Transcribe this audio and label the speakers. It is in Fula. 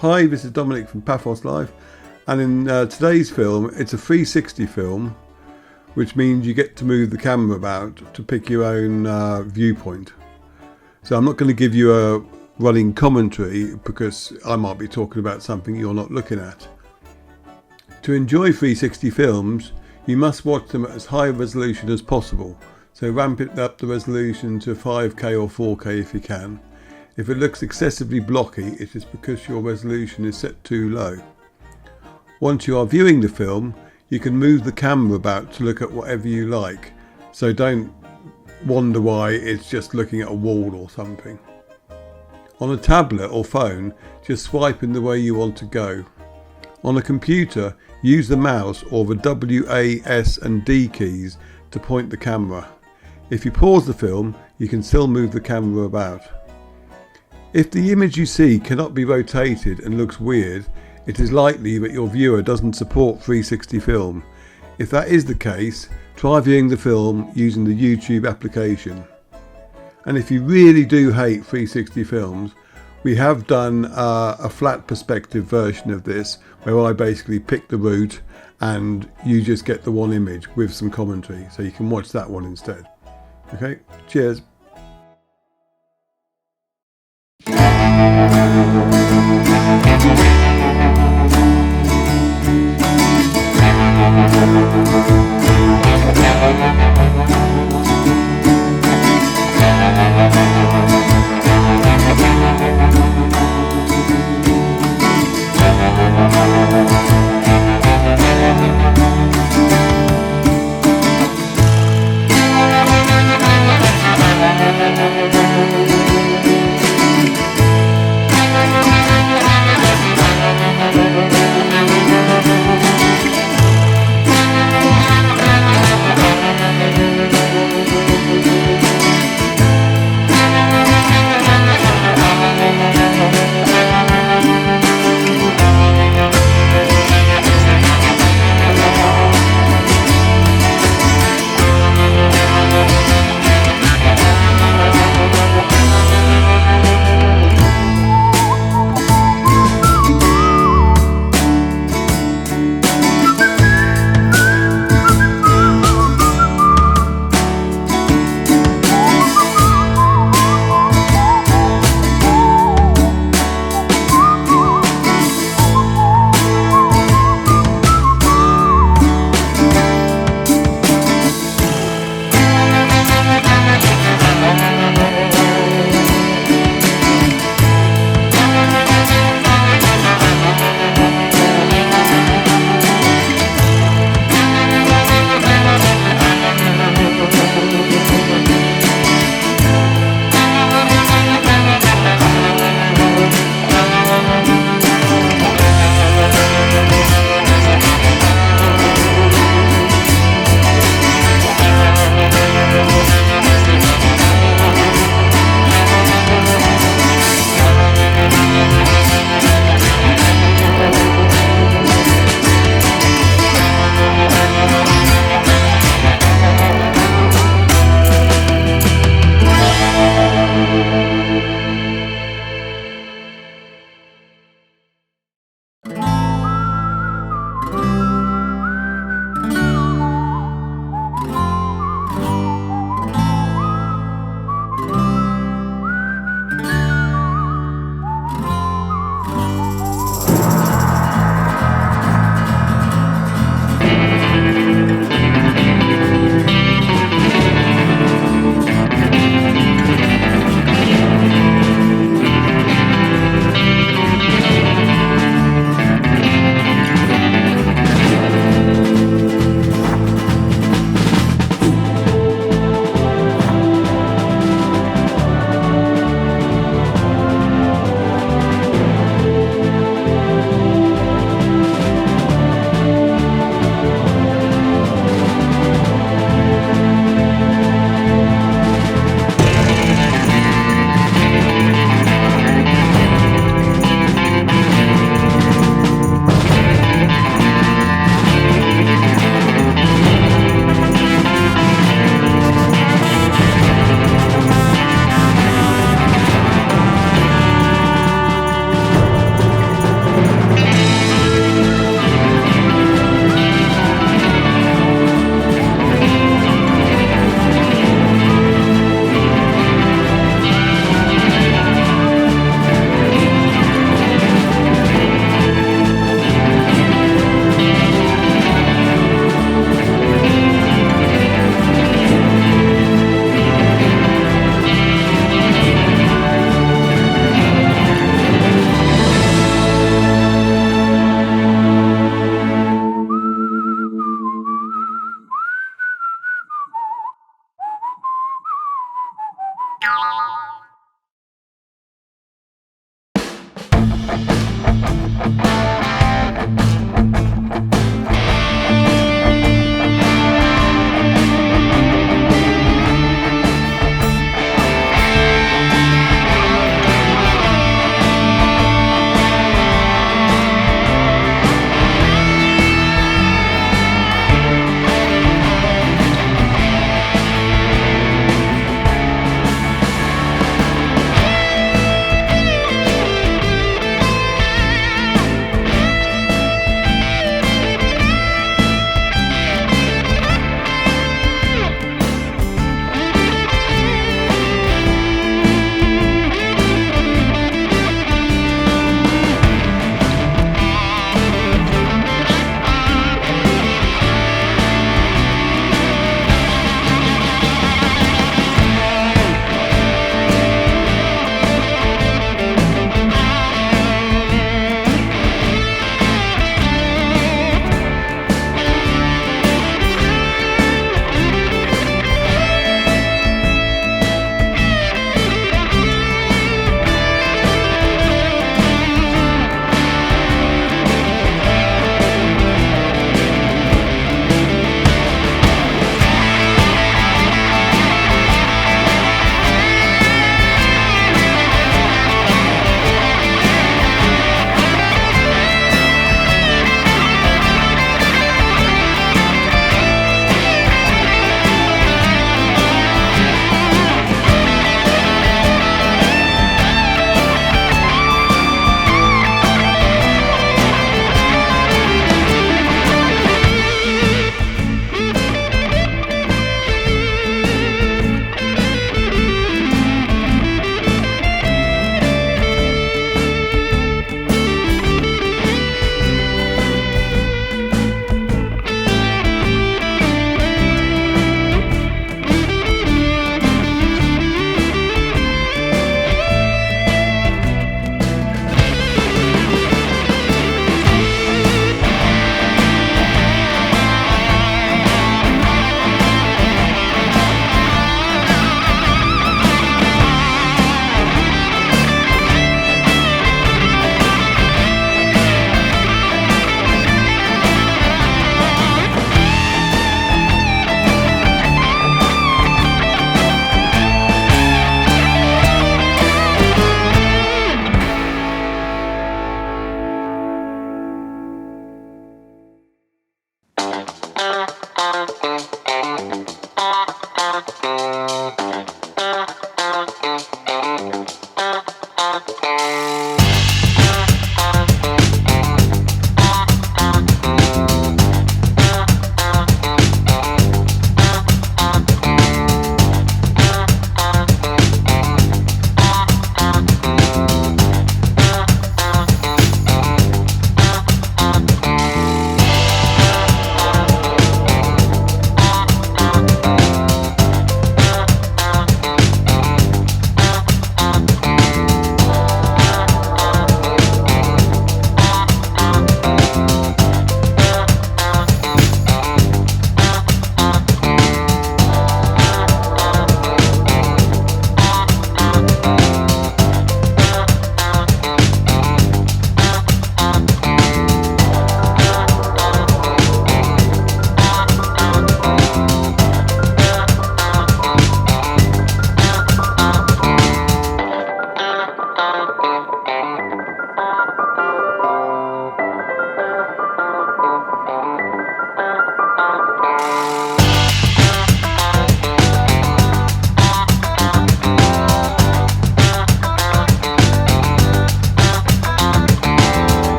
Speaker 1: Hi, this is Dominic from Paphos Live, and in today's film, it's a 360 film, which means you get to move the camera about to pick your own viewpoint. So I'm not going to give you a running commentary because I might be talking about something you're not looking at. To enjoy 360 films, you must watch them at as high a resolution as possible. So ramp it up the resolution to 5K or 4K if you can. If it looks excessively blocky, it is because your resolution is set too low. Once you are viewing the film, you can move the camera about to look at whatever you like. So don't wonder why it's just looking at a wall or something. On a tablet or phone, just swipe in the way you want to go. On a computer, use the mouse or the W, A, S and D keys to point the camera. If you pause the film, you can still move the camera about. If the image you see cannot be rotated and looks weird, it is likely that your viewer doesn't support 360 film. If that is the case, try viewing the film using the YouTube application. And if you really do hate 360 films, we have done a flat perspective version of this where I basically pick the route and you just get the one image with some commentary, so you can watch that one instead. Okay, cheers.